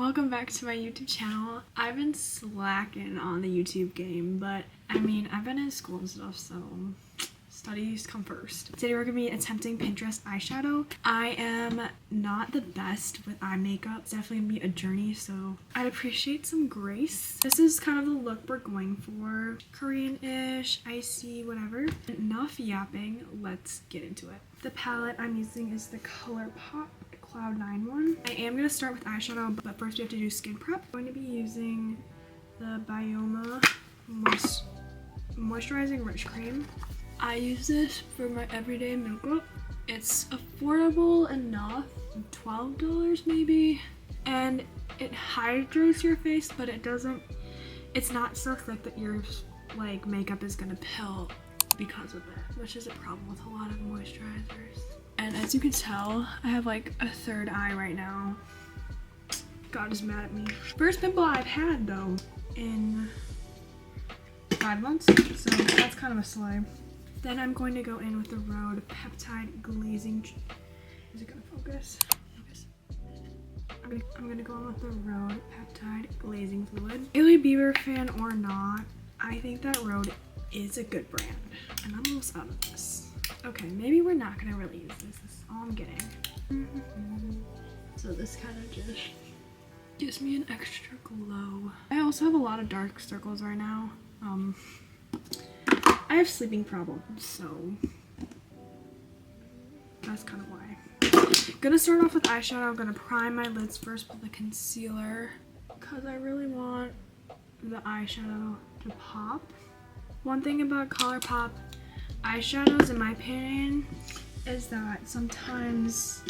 welcome back to my YouTube channel. I've been slacking on the YouTube game, but I mean, I've been in school and stuff, so studies come first. Today we're gonna be attempting Pinterest eyeshadow. I am not the best with eye makeup. It's definitely gonna be a journey, so I'd appreciate some grace. This is kind of the look we're going for. Korean-ish, icy, whatever. Enough yapping, let's get into it. The palette I'm using is the Colourpop Cloud 9 one. I am going to start with eyeshadow, but first we have to do skin prep. I'm going to be using the Byoma Moisturizing Rich Cream. I use this for my everyday makeup. It's affordable enough, $12 maybe, and it hydrates your face, but it's not so thick that your like makeup is going to pill because of it, which is a problem with a lot of moisturizers. And as you can tell, I have like a third eye right now. God is mad at me. First pimple I've had though in 5 months, so that's kind of a slay. Then I'm going to go in with the Rhode Peptide Glazing. Is it gonna focus? I'm gonna go in with the Rhode Peptide Glazing Fluid. Hailey Bieber fan or not, I think that Rhode is a good brand, and I'm almost out of this. Okay, maybe we're not gonna really use this. This is all I'm getting. So this kind of just gives me an extra glow. I also have a lot of dark circles right now. I have sleeping problems, so that's kind of why. Gonna start off with eyeshadow. I'm gonna prime my lids first with the concealer because I really want the eyeshadow to pop. One thing about Colourpop eyeshadows, in my opinion, is that sometimes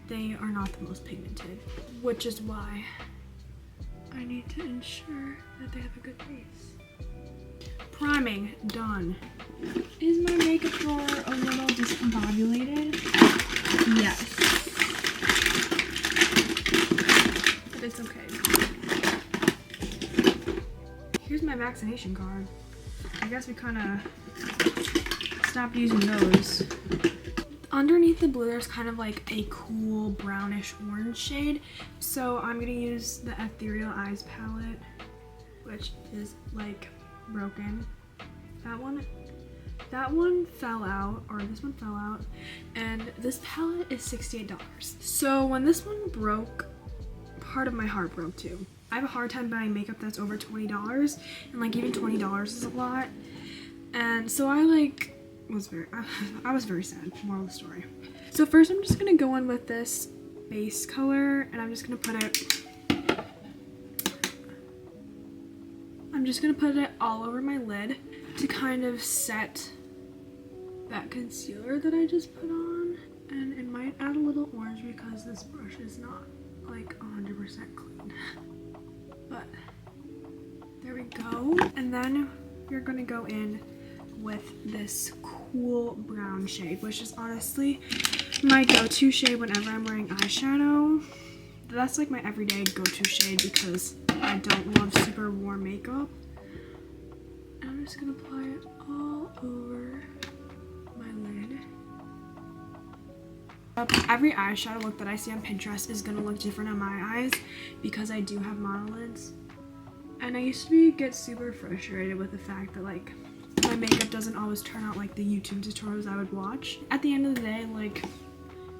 they are not the most pigmented, which is why I need to ensure that they have a good base. Priming, done. Is my makeup drawer a little discombobulated? Yes. But it's okay. Here's my vaccination card. I guess we kind of stopped using those. Underneath the blue there's kind of like a cool brownish orange shade, so I'm gonna use the Ethereal Eyes palette, which is like broken. That one fell out, or this one fell out, and this palette is $68. So when this one broke, part of my heart broke too. I have a hard time buying makeup that's over $20, and like even $20 is a lot. And so I was very sad, moral of the story. So first I'm just gonna go in with this base color, and I'm just gonna put it all over my lid to kind of set that concealer that I just put on. And it might add a little orange because this brush is not like 100% clean. But there we go. And then you're gonna go in with this cool brown shade, which is honestly my go-to shade whenever I'm wearing eyeshadow. That's like my everyday go-to shade because I don't love super warm makeup. And I'm just gonna apply it all over my lid. Every eyeshadow look that I see on Pinterest is gonna look different on my eyes because I do have monolids. And I used to get super frustrated with the fact that like my makeup doesn't always turn out like the YouTube tutorials I would watch. At the end of the day, like,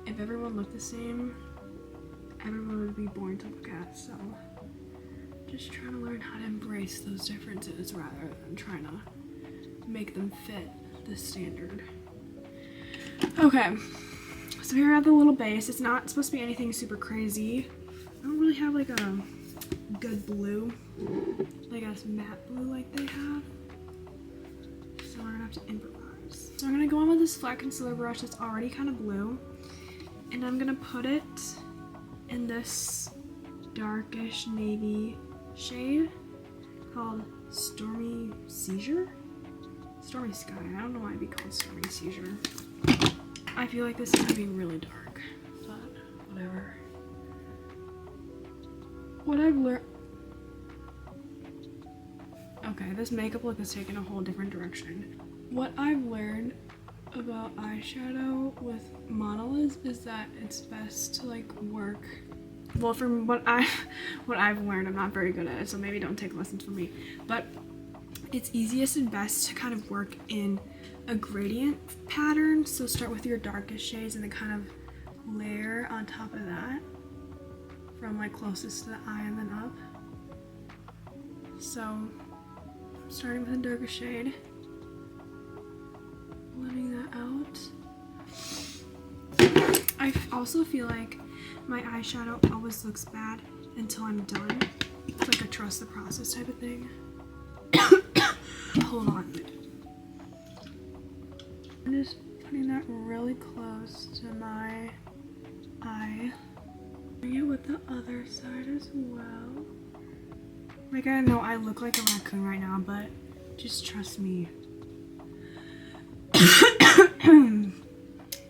if everyone looked the same, everyone would be boring to look at, so just trying to learn how to embrace those differences rather than trying to make them fit the standard. Okay, so here I have the little base. It's not supposed to be anything super crazy. I don't really have like a good blue, like a matte blue like they have. So we're gonna have to improvise. So I'm gonna go in with this flat concealer brush that's already kind of blue, and I'm gonna put it in this darkish navy shade called Stormy Seizure? Stormy Sky. I don't know why it'd be called Stormy Seizure. I feel like this is gonna be really dark, but whatever. What I've learned. Okay, this makeup look is taking a whole different direction. What I've learned about eyeshadow with monolids is that it's best to like work well, from what I've learned, I'm not very good at it, so maybe don't take lessons from me. But it's easiest and best to kind of work in a gradient pattern. So start with your darkest shades and then kind of layer on top of that from like closest to the eye and then up. So starting with the darkest shade, blending that out. I also feel like my eyeshadow always looks bad until I'm done. It's like a trust the process type of thing. Hold on. I'm just putting that really close to my eye. Doing it with the other side as well. Like, I know I look like a raccoon right now, but just trust me.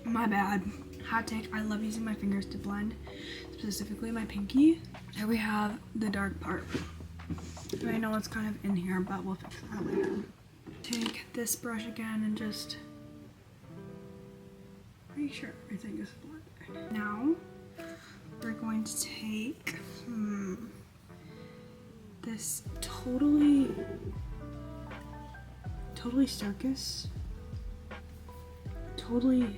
My bad. Hot take, I love using my fingers to blend, specifically my pinky. Here we have the dark part. And I know it's kind of in here, but we'll fix that later. Take this brush again and just make sure everything is blended. Now, we're going to take this totally circus, totally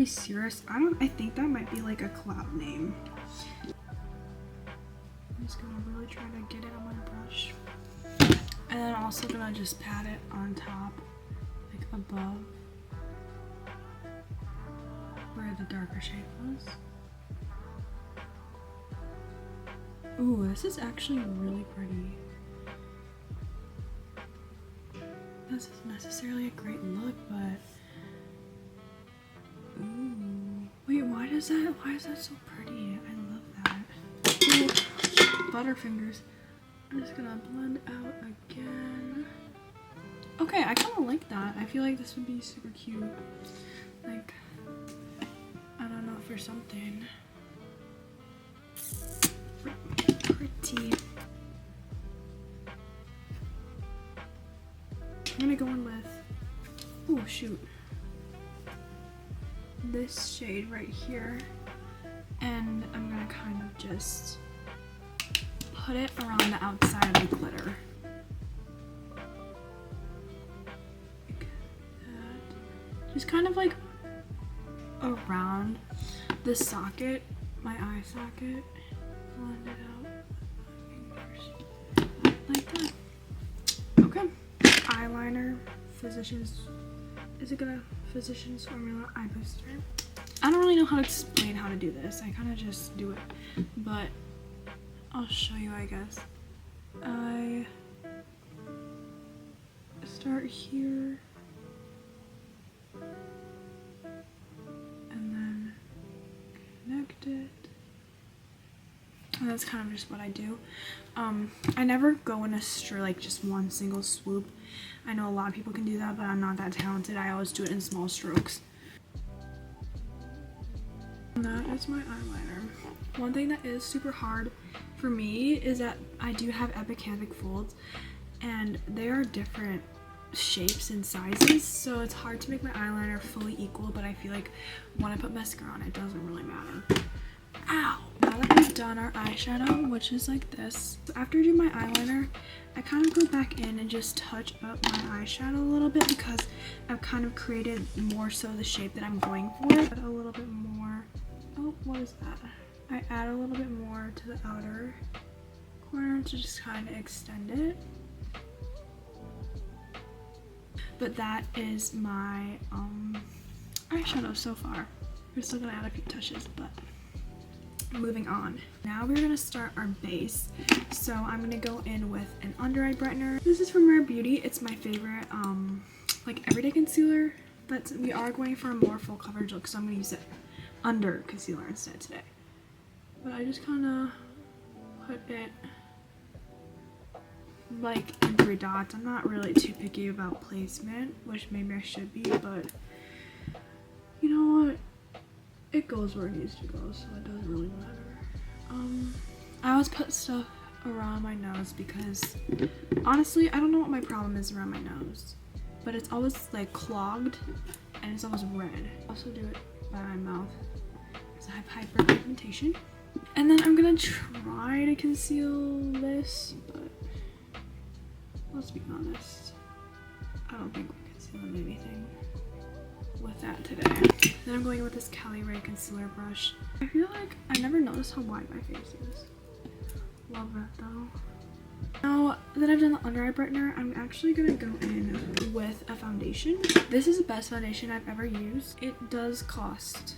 serious. I think that might be like a cloud name. I'm just gonna really try to get it on my brush. And then also gonna just pat it on top, like above where the darker shade was. Ooh, this is actually really pretty. This isn't necessarily a great look, but ooh. Wait, why is that so pretty? I love that. Ooh, butterfingers. I'm just gonna blend out again. Okay, I kinda like that. I feel like this would be super cute. Like, I don't know, for something pretty. I'm gonna go in with, oh shoot, this shade right here, and I'm gonna kind of just put it around the outside of the glitter. Like that. Just kind of like around the socket, my eye socket. Blend it out like that. Okay. Eyeliner, Physicians Formula Eye Booster. I don't really know how to explain how to do this. I kind of just do it, but I'll show you, I guess. I start here and then connect it. And that's kind of just what I do. I never go in a straight, like just one single swoop. I know a lot of people can do that, but I'm not that talented. I always do it in small strokes. And that is my eyeliner. One thing that is super hard for me is that I do have epicanthic folds, and they are different shapes and sizes, so it's hard to make my eyeliner fully equal, but I feel like when I put mascara on, it doesn't really matter. Ow! Now that we've done our eyeshadow, which is like this, after I do my eyeliner, I kind of go back in and just touch up my eyeshadow a little bit because I've kind of created more so the shape that I'm going for. Add a little bit more. Oh, what is that? I add a little bit more to the outer corner to just kind of extend it. But that is my eyeshadow so far. We're still gonna add a few touches, but moving on. Now we're gonna start our base. So I'm gonna go in with an under eye brightener. This is from Rare Beauty. It's my favorite like everyday concealer, but we are going for a more full coverage look, so I'm gonna use it under concealer instead today. But I just kind of put it like in 3 dots. I'm not really too picky about placement, which maybe I should be, but you know what? It goes where it needs to go, so it doesn't really matter. I always put stuff around my nose because honestly, I don't know what my problem is around my nose, but it's always like clogged and it's always red. I also do it by my mouth because I have hyperpigmentation. And then I'm gonna try to conceal this, but let's be honest, I don't think we're concealing anything with that today. Then I'm going with this Atelierr concealer brush. I feel like I never noticed how wide my face is. Love that though. Now that I've done the under eye brightener, I'm actually gonna go in with a foundation. This is the best foundation I've ever used. It does cost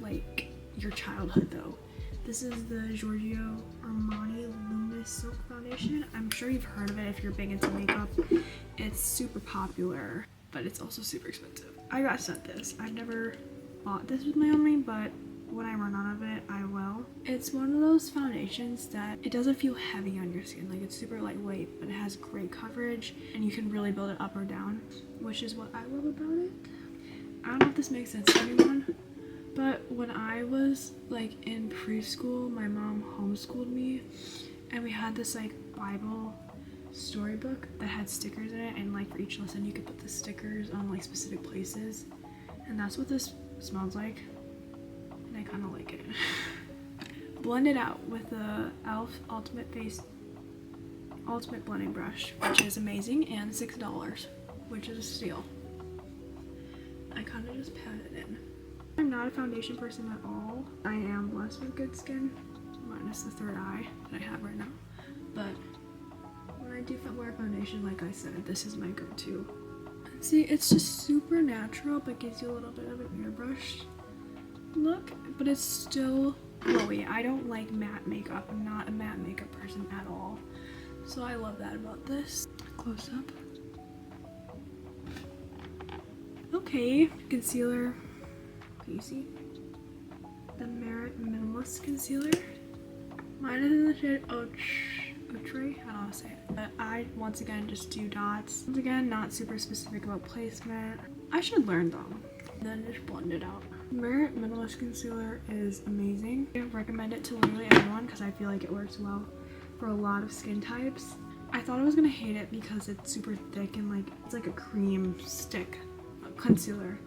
like your childhood though. This is the Giorgio Armani Luminous Silk Foundation. I'm sure you've heard of it if you're big into makeup. It's super popular, but it's also super expensive. I got sent this. I've never bought this with my own money, but when I run out of it, I will. It's one of those foundations that it doesn't feel heavy on your skin. Like, it's super lightweight, but it has great coverage, and you can really build it up or down, which is what I love about it. I don't know if this makes sense to anyone, but when I was like in preschool, my mom homeschooled me, and we had this like Bible storybook that had stickers in it, and like for each lesson you could put the stickers on like specific places, and that's what this smells like, and I kind of like it. Blend it out with the e.l.f. Ultimate Blending Brush, which is amazing, and $6, which is a steal. I kind of just pat it in. I'm not a foundation person at all. I am blessed with good skin, minus the third eye that I have right now. But when I do wear foundation, like I said, this is my go-to. See, it's just super natural, but gives you a little bit of an airbrush look, but it's still glowy. I don't like matte makeup. I'm not a matte makeup person at all. So I love that about this. Close up. Okay, concealer. Can you see? The Minimalist concealer. Mine is in the shade Outre. I don't know how to say it. But I, once again, just do dots. Once again, not super specific about placement. I should learn though. And then just blend it out. Merit Minimalist Concealer is amazing. I recommend it to literally everyone because I feel like it works well for a lot of skin types. I thought I was gonna hate it because it's super thick and like it's like a cream stick concealer,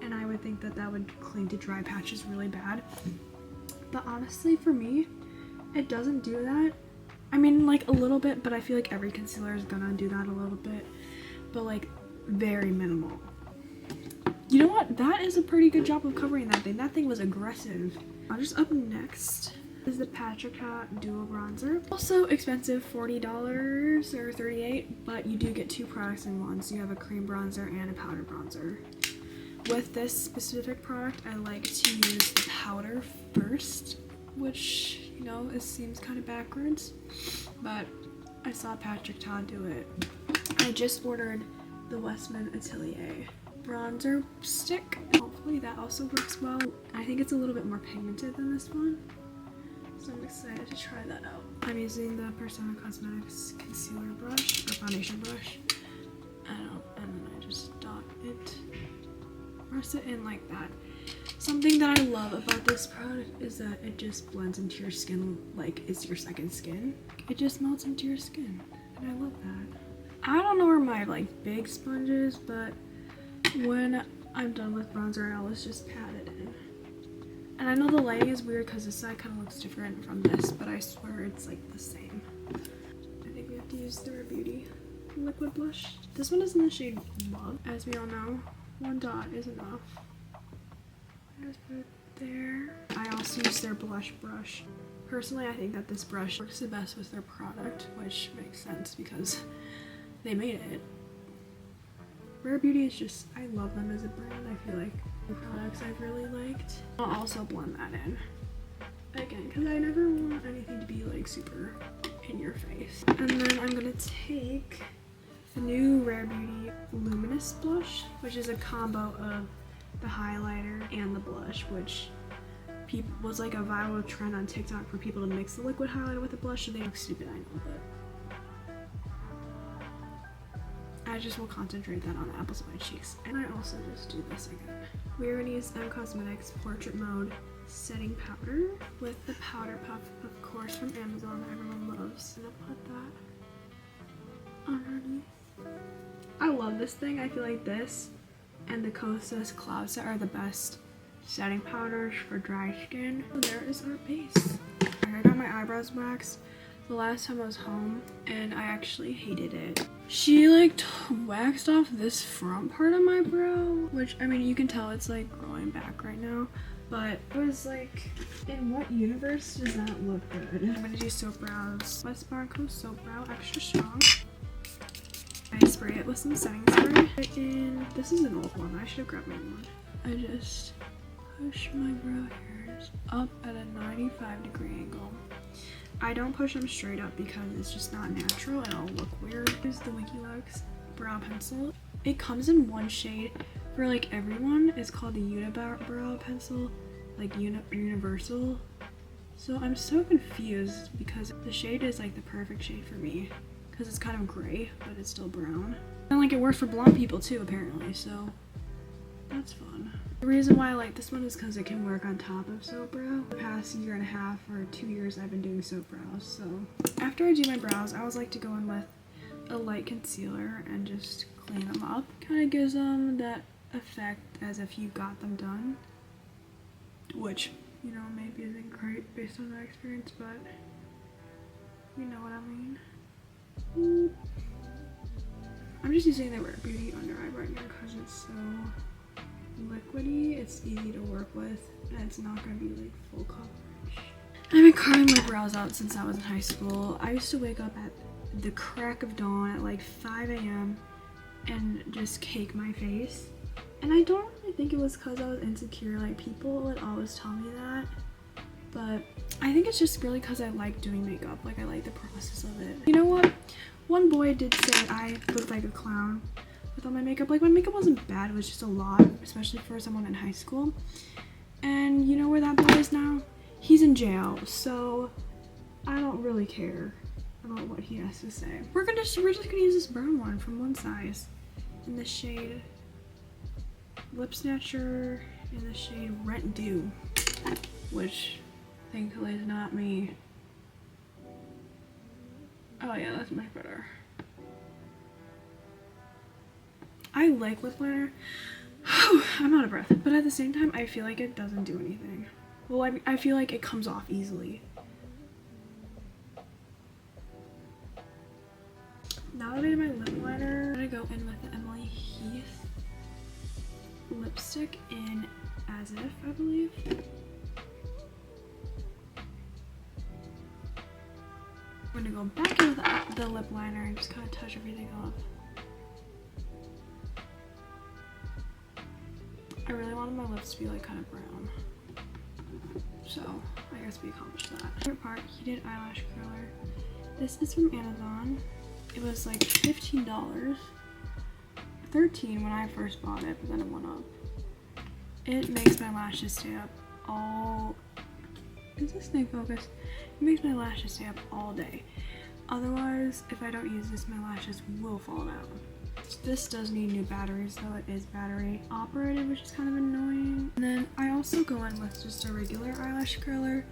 and I would think that that would cling to dry patches really bad, but honestly for me it doesn't do that. I mean, like a little bit, but I feel like every concealer is gonna do that a little bit, but like very minimal. You know what, that is a pretty good job of covering that thing. That thing was aggressive. I'll just up next is the Patrick Duo Bronzer. Also expensive, $40 or $38, but you do get two products in one. So you have a cream bronzer and a powder bronzer. With this specific product, I like to use the powder first, which, you know, it seems kind of backwards, but I saw Patrick Ta do it. I just ordered the Westman Atelierr bronzer stick. Hopefully that also works well. I think it's a little bit more pigmented than this one, so I'm excited to try that out. I'm using the Persona Cosmetics concealer brush, or foundation brush, and then I just dot it, press it in like that. Something that I love about this product is that it just blends into your skin like it's your second skin. It just melts into your skin, and I love that. I don't know where my like big sponge is, but when I'm done with bronzer, I always just pat it in. And I know the lighting is weird because this side kind of looks different from this, but I swear it's like the same. I think we have to use the Rare Beauty liquid blush. This one is in the shade Love. As we all know, one dot is enough. I just put it there. I also use their blush brush. Personally, I think that this brush works the best with their product, which makes sense because they made it. Rare Beauty is just, I love them as a brand. I feel like the products I've really liked. I'll also blend that in again because I never want anything to be like super in your face. And then I'm gonna take the new Rare Beauty Luminous blush, which is a combo of the highlighter and the blush, which was like a viral trend on TikTok for people to mix the liquid highlighter with the blush, so they look stupid, I know, but I just will concentrate that on the apples of my cheeks. And I also just do this again. We're gonna use M Cosmetics Portrait Mode Setting Powder with the Powder Puff, of course, from Amazon that everyone loves. And I'll put that underneath. I love this thing. I feel like this and the Kosas Cloud Set are the best setting powders for dry skin. There is our base. I got my eyebrows waxed the last time I was home and I actually hated it. She like waxed off this front part of my brow, which I mean you can tell it's like growing back right now, but I was like, in what universe does that look good? I'm gonna do soap brows. West Barco Soap Brow Extra Strong. I spray it with some setting spray. And this is an old one. I should have grabbed my new one. I just push my brow hairs up at a 95-degree angle. I don't push them straight up because it's just not natural and it'll look weird. Here's the Winky brow pencil. It comes in one shade for like everyone. It's called the UniBrow pencil, like universal. So I'm so confused because the shade is like the perfect shade for me because it's kind of gray, but it's still brown. And like it works for blonde people too apparently, so that's fun. The reason why I like this one is because it can work on top of soap brow. The past year and a half or 2 years I've been doing soap brows, so after I do my brows, I always like to go in with a light concealer and just clean them up. Kind of gives them that effect as if you got them done, which, you know, maybe isn't great based on my experience, but you know what I mean. I'm just using the Rare Beauty Undereye Brightener because it's so liquidy, it's easy to work with, and it's not going to be like full coverage. I've been carving my brows out since I was in high school. I used to wake up at the crack of dawn at like 5 a.m. and just cake my face. And I don't really think it was because I was insecure. Like, people would always tell me that. But I think it's just really because I like doing makeup. Like, I like the process of it. You know what? One boy did say I looked like a clown with all my makeup. Like, my makeup wasn't bad. It was just a lot, especially for someone in high school. And you know where that boy is now? He's in jail. So I don't really care about what he has to say. We're just gonna use this brown one from One Size in the shade Lip Snatcher in the shade Rent Due, which thankfully is not me. Oh yeah, that's much better. I like lip liner. I'm out of breath, but at the same time I feel like it doesn't do anything. Well, I feel like it comes off easily. Now that I did my lip liner, I'm gonna go in with the Emilie Heathe lipstick in As If, I believe. I'm gonna go back in with the lip liner and just kind of touch everything off. I really wanted my lips to be like kind of brown, so I guess we accomplished that. Favorite part, Heated Eyelash Curler. This is from Amazon. It was like $15, $13 when I first bought it, but then it went up. It makes my lashes stay up all... Is this thing focused? It makes my lashes stay up all day. Otherwise, if I don't use this, my lashes will fall down. This does need new batteries, though it is battery operated, which is kind of annoying. And then I also go in with just a regular eyelash curler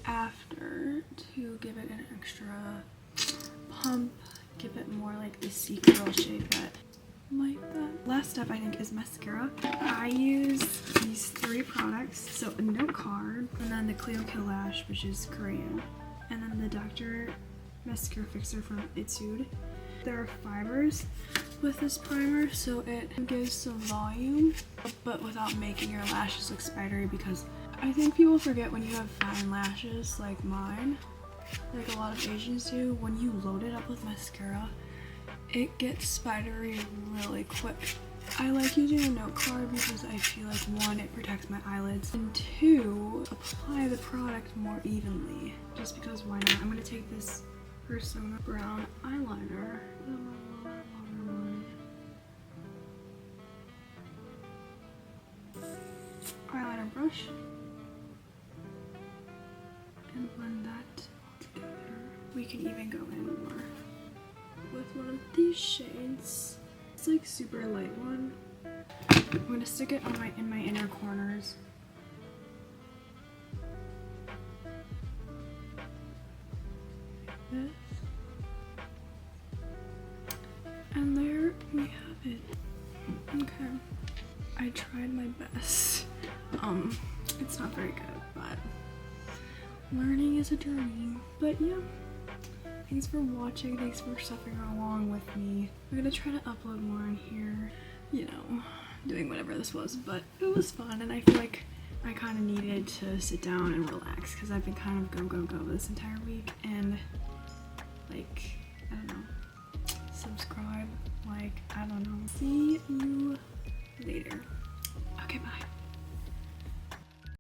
after to give it an extra pump, give it more like the Secret Girl shade that like that. Last step I think is mascara. I use these 3 products, so a note card, and then the Clio Kill Lash, which is Korean, and then the Dr. Mascara Fixer from Etude. There are fibers with this primer, so it gives some volume, but without making your lashes look spidery, because I think people forget when you have fine lashes like mine, like a lot of Asians do, when you load it up with mascara, it gets spidery really quick. I like using a note card because I feel like 1, it protects my eyelids, and 2, apply the product more evenly, just because why not? I'm going to take this Persona brown eyeliner, eyeliner brush, and blend that together. We can even go in more with one of these shades. It's like super light one. I'm gonna stick it on in my inner corners. Like this. And there we have it. Okay. I tried my best. It's not very good, but learning is a journey. But yeah, thanks for watching, thanks for suffering along with me. I'm gonna try to upload more on here, you know, doing whatever this was, but it was fun, and I feel like I kind of needed to sit down and relax because I've been kind of go this entire week, and like